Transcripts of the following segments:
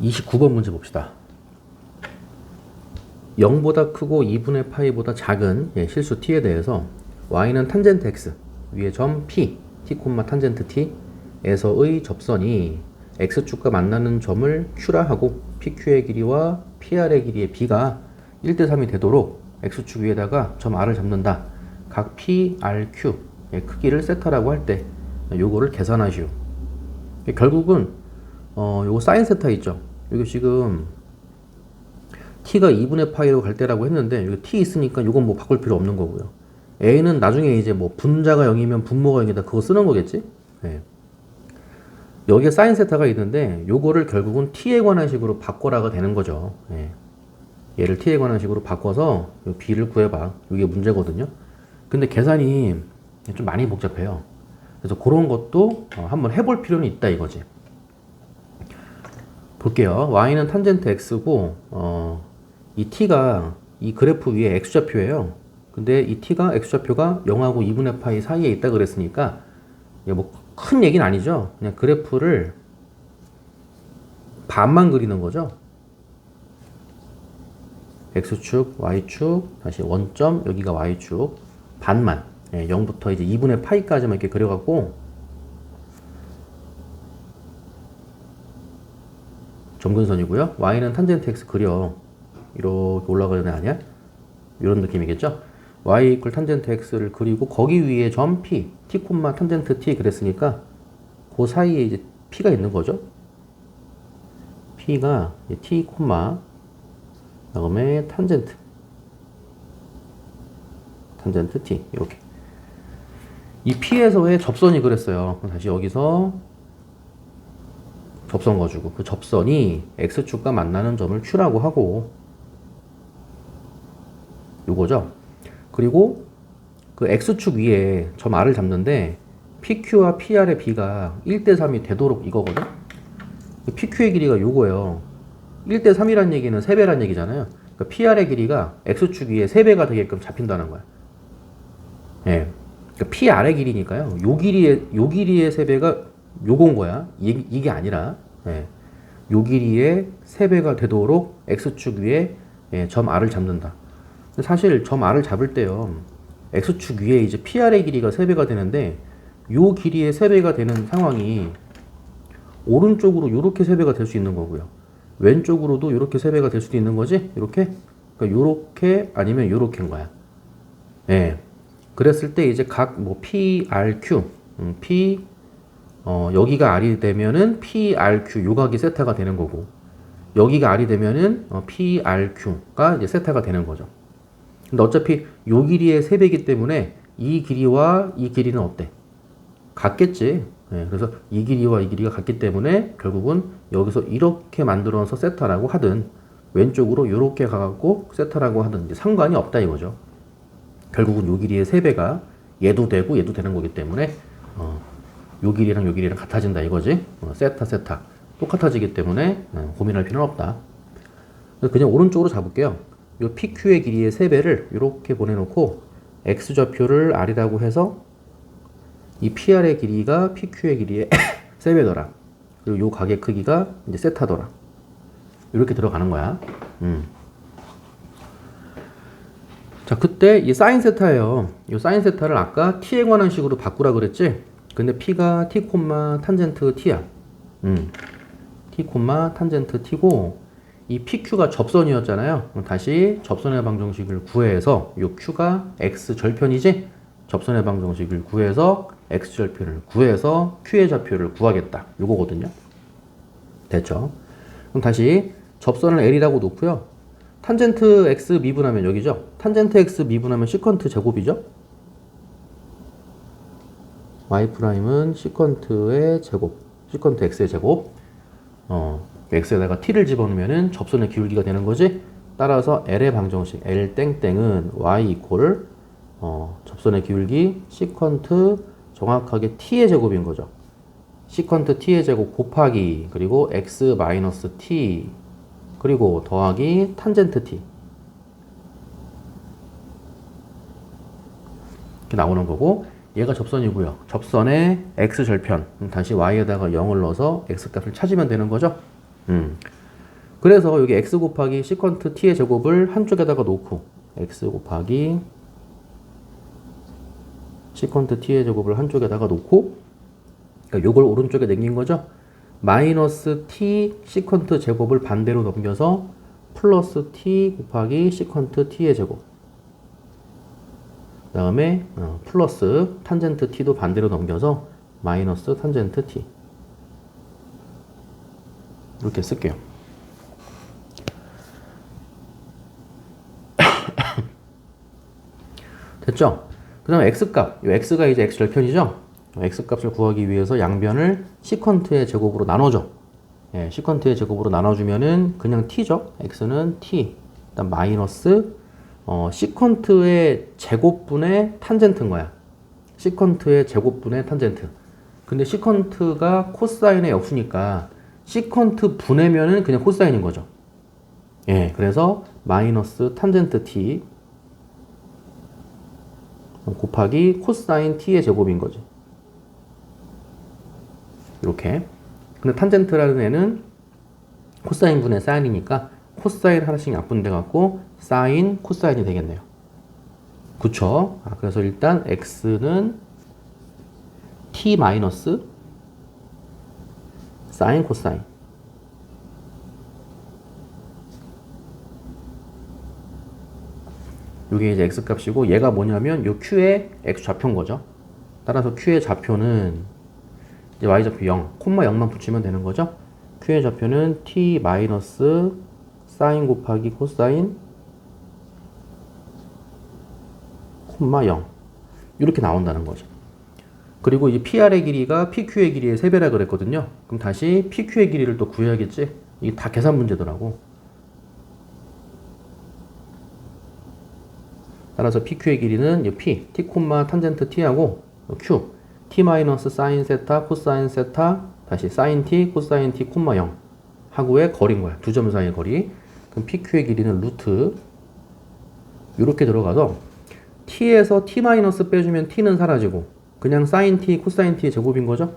29번 문제 봅시다. 0보다 크고 2분의 파이보다 작은 실수 t에 대해서 y는 탄젠트 x 위에 점 p, t, 탄젠트 t에서의 접선이 x축과 만나는 점을 q라 하고 pq의 길이와 pr의 길이의 b가 1대3이 되도록 x축 위에다가 점 r을 잡는다. 각 p, r, q의 크기를 세타라고 할 때 요거를 계산하시오. 결국은 요거 사인 세타 있죠. 여기 지금 t가 2분의 파이로 갈 때라고 했는데 여기 t 있으니까 요건 뭐 바꿀 필요 없는 거고요. a는 나중에 이제 뭐 분자가 0이면 분모가 0이다 그거 쓰는 거겠지? 네. 여기에 사인 세타가 있는데 요거를 결국은 t에 관한 식으로 바꿔라가 되는 거죠. 네. 얘를 t에 관한 식으로 바꿔서 b를 구해봐. 이게 문제거든요. 근데 계산이 좀 많이 복잡해요. 그래서 그런 것도 한번 해볼 필요는 있다 이거지. 볼게요. y는 탄젠트 x고 이 t가 이 그래프 위에 x좌표예요. 근데 이 t가 x좌표가 0하고 2분의 파이 사이에 있다 그랬으니까 뭐 큰 얘기는 아니죠. 그냥 그래프를 반만 그리는 거죠. x축, y축, 다시 원점, 여기가 y축, 반만. 0부터 이제 2분의 파이까지만 이렇게 그려갖고 점근선이고요. y는 탄젠트 x 그려. 이렇게 올라가는 애 아니야? 이런 느낌이겠죠? y 이퀄 탄젠트 x를 그리고 거기 위에 점 p, t, 탄젠트 t 그랬으니까 그 사이에 이제 p가 있는 거죠. p가 t, 그다음에 탄젠트 t 이렇게. 이 p에서의 접선이 그랬어요. 다시 여기서 접선 거주고 그 접선이 x축과 만나는 점을 q라고 하고 요거죠. 그리고 그 x축 위에 점 r을 잡는데 pq와 pr의 b가 1대3이 되도록 이거거든. pq의 길이가 요거예요. 1대3이란 얘기는 3배란 얘기잖아요. 그러니까 pr의 길이가 x축 위에 3배가 되게끔 잡힌다는 거야. 예. 그러니까 pr의 길이니까요. 요 길이의 3배가 요건 거야. 이게 아니라 요 길이의 3배가 되도록 x축 위에 점 r을 잡는다. 사실 점 r을 잡을 때요. x축 위에 이제 pr의 길이가 3배가 되는데 요 길이의 3배가 되는 상황이 오른쪽으로 요렇게 3배가 될 수 있는 거고요. 왼쪽으로도 요렇게 3배가 될 수도 있는 거지? 요렇게? 그러니까 요렇게 아니면 요렇게인 거야. 예. 그랬을 때 이제 각 뭐 p, r, q, 여기가 r이 되면은 p, r, q 요 각이 세타가 되는 거고 여기가 r이 되면은 p, r, q가 이제 세타가 되는 거죠. 근데 어차피 요 길이의 3배이기 때문에 이 길이와 이 길이는 어때? 같겠지. 예, 그래서 이 길이와 이 길이가 같기 때문에 결국은 여기서 이렇게 만들어서 세타라고 하든 왼쪽으로 이렇게 가갖고 세타라고 하든 이제 상관이 없다 이거죠. 결국은 요 길이의 3배가 얘도 되고 얘도 되는 거기 때문에 요 길이랑 요 길이랑 같아진다 이거지. 세타 똑같아지기 때문에 고민할 필요는 없다. 그냥 오른쪽으로 잡을게요. 요 PQ의 길이의 3배를 이렇게 보내놓고 X좌표를 R이라고 해서 이 PR의 길이가 PQ의 길이의 3배더라. 그리고 요 각의 크기가 이제 세타더라. 이렇게 들어가는 거야. 자, 그때 이 사인 세타예요. 이 사인 세타를 아까 t에 관한 식으로 바꾸라 그랬지? 근데 p가 t, 탄젠트 t야. t, 탄젠트 t고 이 pq가 접선이었잖아요. 그럼 다시 접선의 방정식을 구해서 이 q가 x 절편이지? 접선의 방정식을 구해서 x 절편을 구해서 q의 좌표를 구하겠다. 요거거든요. 됐죠? 그럼 다시 접선을 l이라고 놓고요. 탄젠트 x 미분하면 여기죠? 탄젠트 x 미분하면 시컨트 제곱이죠? y''은 시컨트의 제곱, 시컨트 x의 제곱. x에다가 t를 집어넣으면 접선의 기울기가 되는 거지. 따라서 l의 방정식 l 땡땡은 y 이퀄 접선의 기울기 시컨트 정확하게 t의 제곱인 거죠. 시컨트 t의 제곱 곱하기 그리고 x 마이너스 t 그리고 더하기 탄젠트 t 이렇게 나오는 거고 얘가 접선이고요. 접선의 x절편 다시 y에다가 0을 넣어서 x값을 찾으면 되는 거죠. 그래서 여기 x 곱하기 시컨트 t의 제곱을 한쪽에다가 놓고 x 곱하기 시컨트 t의 제곱을 한쪽에다가 놓고 그러니까 요걸 오른쪽에 남긴 거죠. 마이너스 t 시컨트 제곱을 반대로 넘겨서 플러스 t 곱하기 시컨트 t의 제곱. 그 다음에 플러스 탄젠트 t도 반대로 넘겨서 마이너스 탄젠트 t. 이렇게 쓸게요. 됐죠? 그 다음에 x값. 이 x가 이제 x절편이죠? x값을 구하기 위해서 양변을 시컨트의 제곱으로 나눠줘. 예, 시컨트의 제곱으로 나눠주면은 그냥 t죠? x는 t. 일단 마이너스 시컨트의 제곱분의 탄젠트인 거야. 시컨트의 제곱분의 탄젠트. 근데 시컨트가 코사인의 역수니까 시컨트 분해면은 그냥 코사인인 거죠. 예, 그래서 마이너스 탄젠트 t 곱하기 코사인 t의 제곱인 거지. 이렇게. 근데 탄젠트라는 애는 코사인 분의 사인이니까 코사인 하나씩 약분돼 갖고 사인 코사인이 되겠네요. 그쵸? 그래서 일단 x는 t 마이너스 사인 코사인. 이게 이제 x값이고 얘가 뭐냐면 요 q의 x좌표인 거죠. 따라서 q의 좌표는 이제 y좌표 0, 콤마 0만 붙이면 되는 거죠. q의 좌표는 t 마이너스 사인 곱하기 코사인 콤마 0 이렇게 나온다는 거죠. 그리고 이 PR의 길이가 PQ의 길이의 3배라 그랬거든요. 그럼 다시 PQ의 길이를 또 구해야겠지. 이게 다 계산 문제더라고. 따라서 PQ의 길이는 이 P, T, 탄젠트 T하고 Q, T 마이너스 사인 세타, 코사인 세타, 다시 사인 T, 코사인 T, 0 하고의 거리인 거야. 두 점 사이의 거리. 그럼 PQ의 길이는 루트 이렇게 들어가서 T에서 T 마이너스 빼주면 T는 사라지고 그냥 사인 T, 코사인 T의 제곱인 거죠.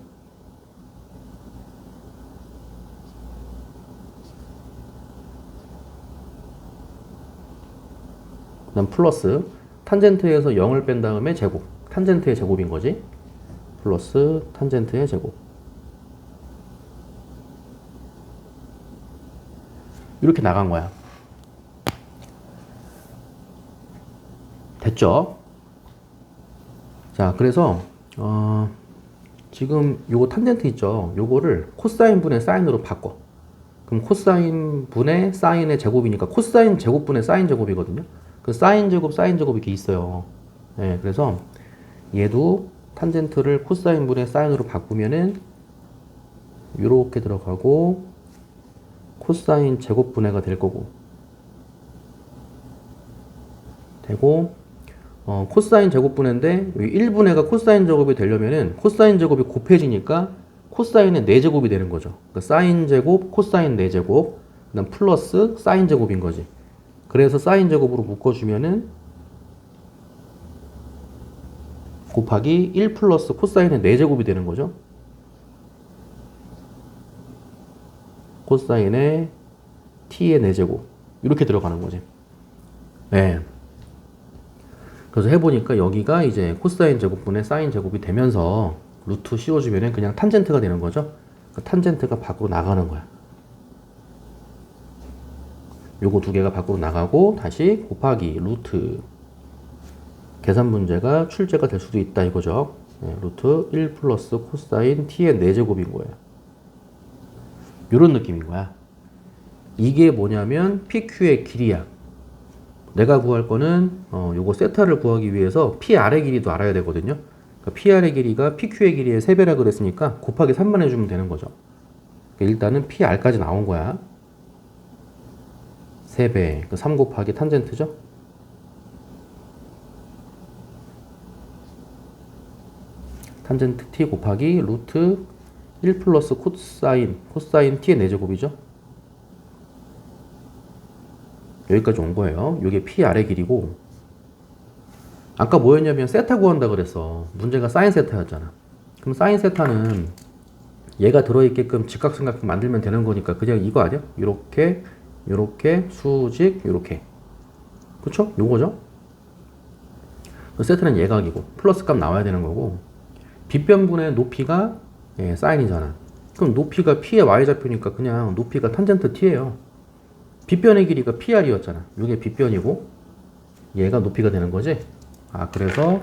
그다음 플러스 탄젠트에서 0을 뺀 다음에 제곱. 탄젠트의 제곱인 거지. 플러스 탄젠트의 제곱. 이렇게 나간 거야. 됐죠? 자, 그래서 지금 요거 탄젠트 있죠? 요거를 코사인 분의 사인으로 바꿔. 그럼 코사인 분의 사인의 제곱이니까 코사인 제곱분의 사인 제곱이거든요. 그 사인 제곱, 사인 제곱 이렇게 있어요. 네, 그래서 얘도 탄젠트를 코사인 분의 사인으로 바꾸면은 이렇게 들어가고 코사인 제곱분해가 될 거고 되고 코사인 제곱분해인데 1분해가 코사인 제곱이 되려면은 코사인 제곱이 곱해지니까 코사인의 4제곱이 되는 거죠. 그러니까 사인 제곱, 코사인 4제곱, 그다음 플러스 사인 제곱인 거지. 그래서 사인 제곱으로 묶어주면은 곱하기 1 플러스 코사인의 4제곱이 되는 거죠. 코사인의 t의 4제곱 이렇게 들어가는 거지. 네. 그래서 해보니까 여기가 이제 코사인 제곱분의 사인 제곱이 되면서 루트 씌워주면 그냥 탄젠트가 되는 거죠. 그 탄젠트가 밖으로 나가는 거야. 요거 두 개가 밖으로 나가고 다시 곱하기 루트 계산 문제가 출제가 될 수도 있다 이거죠. 네, 루트 1 플러스 코사인 t의 4제곱인 거예요. 요런 느낌인 거야. 이게 뭐냐면 PQ의 길이야. 내가 구할 거는 요거 세타를 구하기 위해서 PR의 길이도 알아야 되거든요. 그러니까 PR의 길이가 PQ의 길이의 3배라 그랬으니까 곱하기 3만 해주면 되는 거죠. 일단은 PR까지 나온 거야. 3배, 3 곱하기 탄젠트죠? 탄젠트 t 곱하기 루트 1 플러스 코사인 t의 4제곱이죠? 여기까지 온 거예요. 이게 PR의 길이고 아까 뭐였냐면 세타 구한다 그랬어. 문제가 사인 세타였잖아. 그럼 사인 세타는 얘가 들어있게끔 직각삼각형 만들면 되는 거니까 그냥 이거 아니야? 요렇게 요렇게 수직 요렇게 그쵸? 요거죠? 세트는 예각이고 플러스 값 나와야 되는 거고 빗변분의 높이가 사인이잖아. 그럼 높이가 P의 Y좌표니까 그냥 높이가 탄젠트 T예요. 빗변의 길이가 PR이었잖아. 이게 빗변이고 얘가 높이가 되는 거지. 아 그래서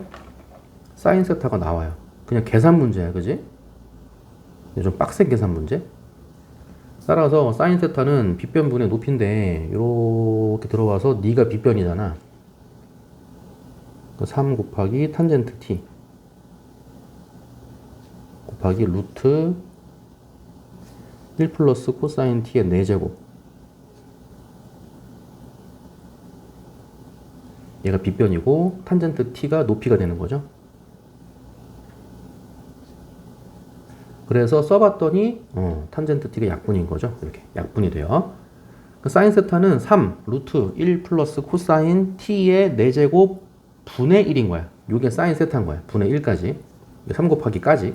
사인 세타가 나와요. 그냥 계산 문제야, 그지? 좀 빡센 계산 문제. 따라서 사인 세타는 빗변분의 높이인데 이렇게 들어와서 네가 빗변이잖아. 3 곱하기 탄젠트 T 곱하기 루트 1 플러스 코사인 T의 4제곱. 얘가 빗변이고 탄젠트 T가 높이가 되는 거죠. 그래서 써봤더니 탄젠트 T가 약분인 거죠. 이렇게 약분이 돼요. 그 사인 세타는 3 루트 1 플러스 코사인 T의 4제곱 분의 1인 거야. 이게 사인 세타인 거야. 분의 1까지 3 곱하기까지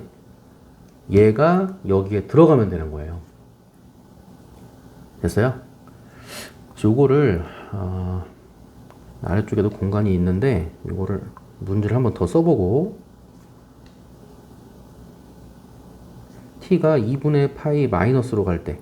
얘가 여기에 들어가면 되는 거예요. 됐어요? 요거를 아래쪽에도 공간이 있는데 요거를 문제를 한번 더 써보고 t가 2분의 파이 마이너스로 갈 때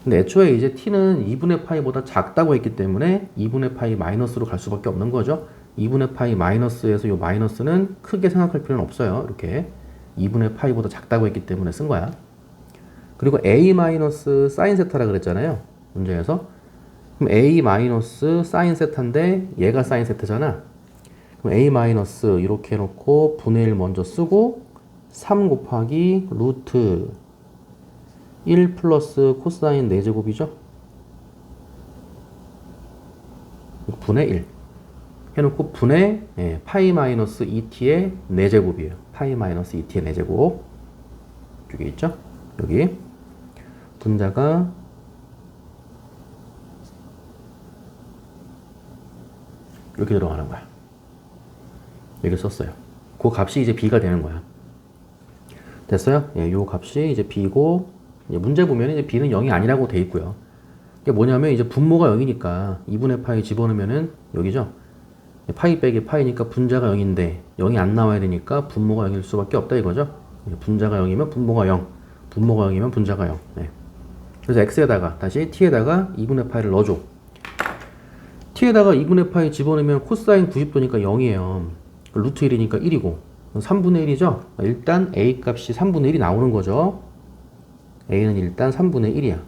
근데 애초에 이제 t는 2분의 파이보다 작다고 했기 때문에 2분의 파이 마이너스로 갈 수밖에 없는 거죠. 2분의 파이 마이너스에서 요 마이너스는 크게 생각할 필요는 없어요. 이렇게 2분의 파이보다 작다고 했기 때문에 쓴 거야. 그리고 a 마이너스 사인 세타라 그랬잖아요. 문제에서. 그럼 a 마이너스 사인 세타인데 얘가 사인 세타잖아. 그럼 a 마이너스 이렇게 해놓고 분의 1 먼저 쓰고 3 곱하기 루트 1 플러스 코사인 4제곱이죠. 분의 1 해놓고 분의 파이 마이너스 2t의 4제곱이에요. 파이 마이너스 2t의 4제곱 이쪽에 있죠. 여기 분자가 이렇게 들어가는 거야. 여기 썼어요. 그 값이 이제 b가 되는 거야. 됐어요? 요 값이 이제 b고 이제 문제 보면 이제 b는 0이 아니라고 돼 있고요. 이게 뭐냐면 이제 분모가 0이니까 2분의 파이 집어넣으면은 여기죠. 파이 빼기 파이니까 분자가 0인데 0이 안 나와야 되니까 분모가 0일 수밖에 없다 이거죠. 분자가 0이면 분모가 0, 분모가 0이면 분자가 0. 그래서 x에다가 다시 t에다가 2분의 파이를 넣어줘. t에다가 2분의 파이 집어넣으면 코사인 90도니까 0이에요. 루트 1이니까 1이고 3분의 1이죠. 일단 a 값이 3분의 1이 나오는 거죠. a는 일단 3분의 1이야.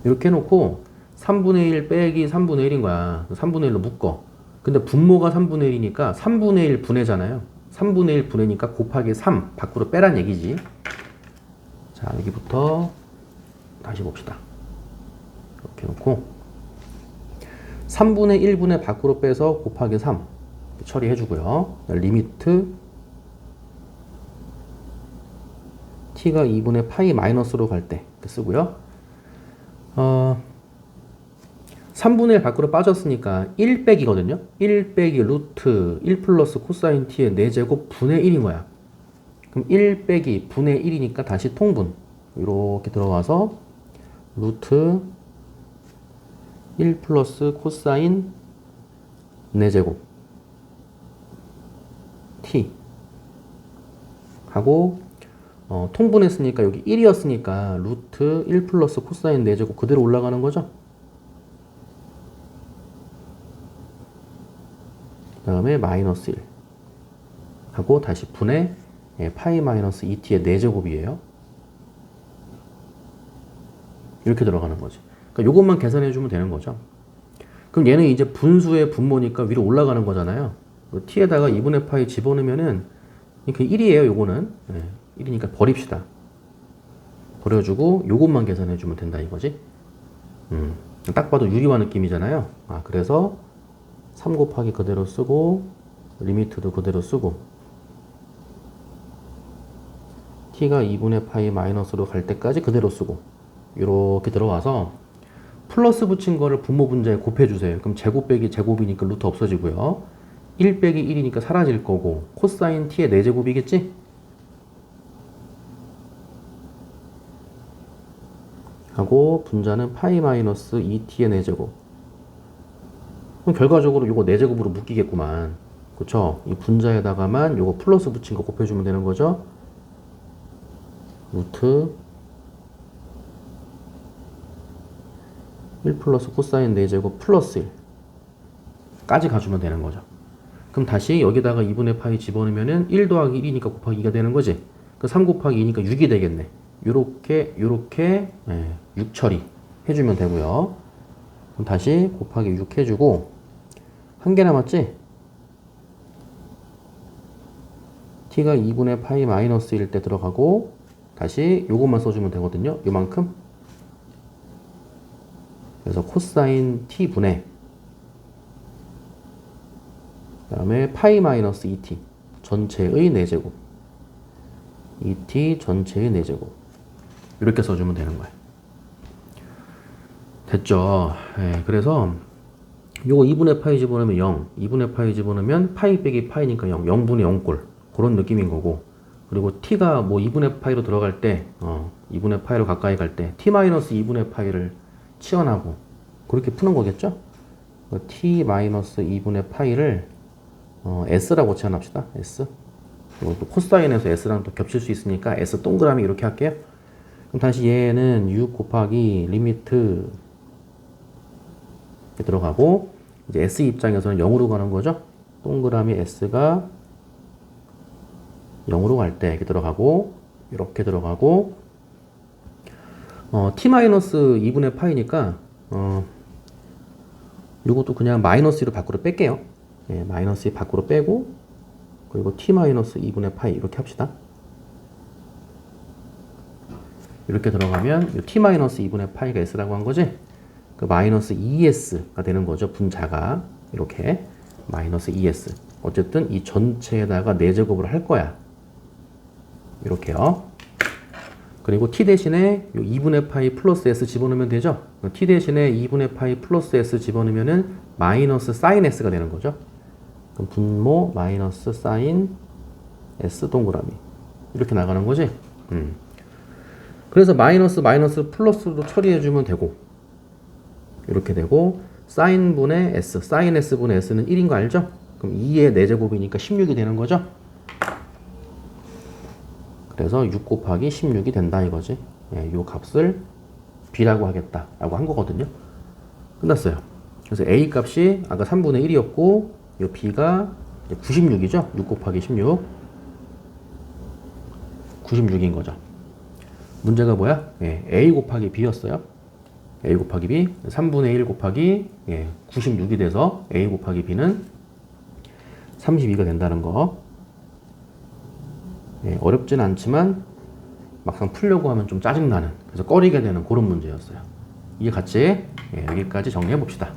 이렇게 해놓고 3분의 1 빼기 3분의 1인 거야. 3분의 1로 묶어. 근데 분모가 3분의 1이니까 3분의 1 분해잖아요. 3분의 1 분해니까 곱하기 3 밖으로 빼란 얘기지. 자, 여기부터 다시 봅시다. 이렇게 놓고 3분의 1분의 밖으로 빼서 곱하기 3 처리해주고요. 리미트 t가 2분의 파이 마이너스로 갈 때 쓰고요. 3분의 1 밖으로 빠졌으니까 1 빼기거든요. 1 빼기 루트 1 플러스 코사인 t의 4제곱 분의 1인 거야. 그럼 1 빼기 분의 1이니까 다시 통분. 이렇게 들어가서 루트 1 플러스 코사인 4제곱 t 하고 통분했으니까 여기 1이었으니까 루트 1 플러스 코사인 4제곱 그대로 올라가는 거죠. 그 다음에 마이너스 1 하고 다시 분의 파이 마이너스 2t의 4제곱이에요. 이렇게 들어가는 거지. 그러니까 요것만 계산해 주면 되는 거죠. 그럼 얘는 이제 분수의 분모니까 위로 올라가는 거잖아요. t에다가 2분의 파이 집어넣으면은 이게 1이에요. 요거는 1이니까 버립시다. 버려주고 요것만 계산해 주면 된다 이거지. 딱 봐도 유리화 느낌이잖아요. 그래서 3 곱하기 그대로 쓰고 리미트도 그대로 쓰고 t가 2분의 파이 마이너스로 갈 때까지 그대로 쓰고 이렇게 들어와서 플러스 붙인 거를 분모 분자에 곱해주세요. 그럼 제곱 빼기 제곱이니까 루트 없어지고요. 1 빼기 1이니까 사라질 거고 코사인 t의 4제곱이겠지? 하고 분자는 파이 마이너스 2t의 4제곱. 그럼 결과적으로 요거 4제곱으로 묶이겠구만. 그쵸? 이 분자에다가만 요거 플러스 붙인 거 곱해주면 되는 거죠. 루트 1 플러스 코사인 4제곱 플러스 1 까지 가주면 되는 거죠. 그럼 다시 여기다가 2분의 파이 집어넣으면은 1 더하기 1이니까 곱하기 2가 되는 거지. 그 3 곱하기 2니까 6이 되겠네. 요렇게 6 처리 해주면 되고요. 그럼 다시 곱하기 6 해주고 한 개 남았지? t가 2분의 파이 마이너스 1일 때 들어가고 다시 요것만 써주면 되거든요. 요만큼. 그래서 코사인 t분의 그 다음에 파이 마이너스 2t 전체의 4제곱 2t 전체의 4제곱 이렇게 써주면 되는 거예요. 됐죠? 네, 그래서 요거 2분의 파이 집어넣으면 0 2분의 파이 집어넣으면 파이 빼기 파이니까 0 0분의 0꼴 그런 느낌인 거고, 그리고 t가 뭐 2분의 파이로 들어갈 때 2분의 파이로 가까이 갈 때 t 마이너스 2분의 파이를 치환하고 그렇게 푸는 거겠죠? t 마이너스 2분의 파이를 s라고 치환합시다. s. 또 코사인에서 s랑 또 겹칠 수 있으니까 s 동그라미 이렇게 할게요. 그럼 다시 얘는 6 곱하기 리미트 이렇게 들어가고 이제 s 입장에서는 0으로 가는 거죠. 동그라미 s가 0으로 갈 때 이렇게 들어가고 이렇게 들어가고 t 마이너스 2분의 파이니까 이것도 그냥 마이너스 1로 밖으로 뺄게요. 예, 마이너스 2 밖으로 빼고 그리고 t 마이너스 2분의 파이 이렇게 합시다. 이렇게 들어가면 t 마이너스 2분의 파이가 s라고 한 거지. 그 마이너스 2s가 되는 거죠. 분자가 이렇게 마이너스 2s. 어쨌든 이 전체에다가 4제곱을 할 거야. 이렇게요. 그리고 t 대신에 요 2분의 파이 플러스 s 집어넣으면 되죠. t 대신에 2분의 파이 플러스 s 집어넣으면은 마이너스 사인 s가 되는 거죠. 그럼 분모 마이너스 사인 s 동그라미 이렇게 나가는 거지. 그래서 마이너스 플러스로 처리해주면 되고 이렇게 되고 사인분의 s, 사인 s분의 s는 1인 거 알죠? 그럼 2의 4제곱이니까 16이 되는 거죠. 그래서 6 곱하기 16이 된다 이거지. 예, 요 값을 b라고 하겠다 라고 한 거거든요. 끝났어요. 그래서 a 값이 아까 3분의 1이었고 요 b가 96이죠. 6 곱하기 16 96인 거죠. 문제가 뭐야? 예, a 곱하기 b였어요. a 곱하기 b 3분의 1 곱하기 96이 돼서 a 곱하기 b는 32가 된다는 거. 예, 어렵진 않지만 막상 풀려고 하면 좀 짜증나는, 그래서 꺼리게 되는 그런 문제였어요. 이게 같이 여기까지 정리해 봅시다.